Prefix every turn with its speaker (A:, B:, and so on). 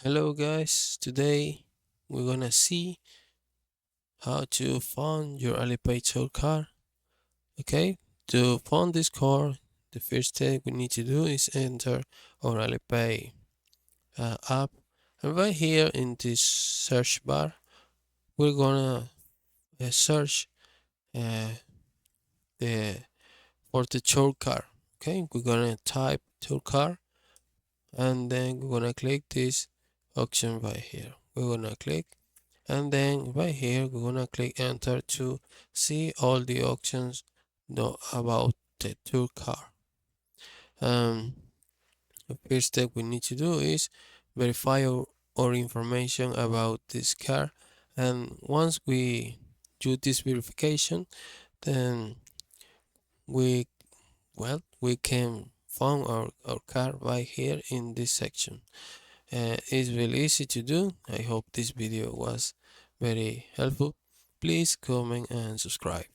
A: Hello guys, today we're gonna see how to fund your Alipay TourCard. Okay, to fund this card, the first step we need to do is enter our Alipay app, and right here in this search bar, we're gonna search uh, the for the TourCard. Okay, we're gonna type TourCard, and then we're gonna click this option right here. We're gonna click. And then right here, we're gonna click enter to see all the options about the tour car. Um, the first step we need to do is verify our information about this car. And once we do this verification, then we, we can find our car right here in this section. It's really easy to do. I hope this video was very helpful. Please comment and subscribe.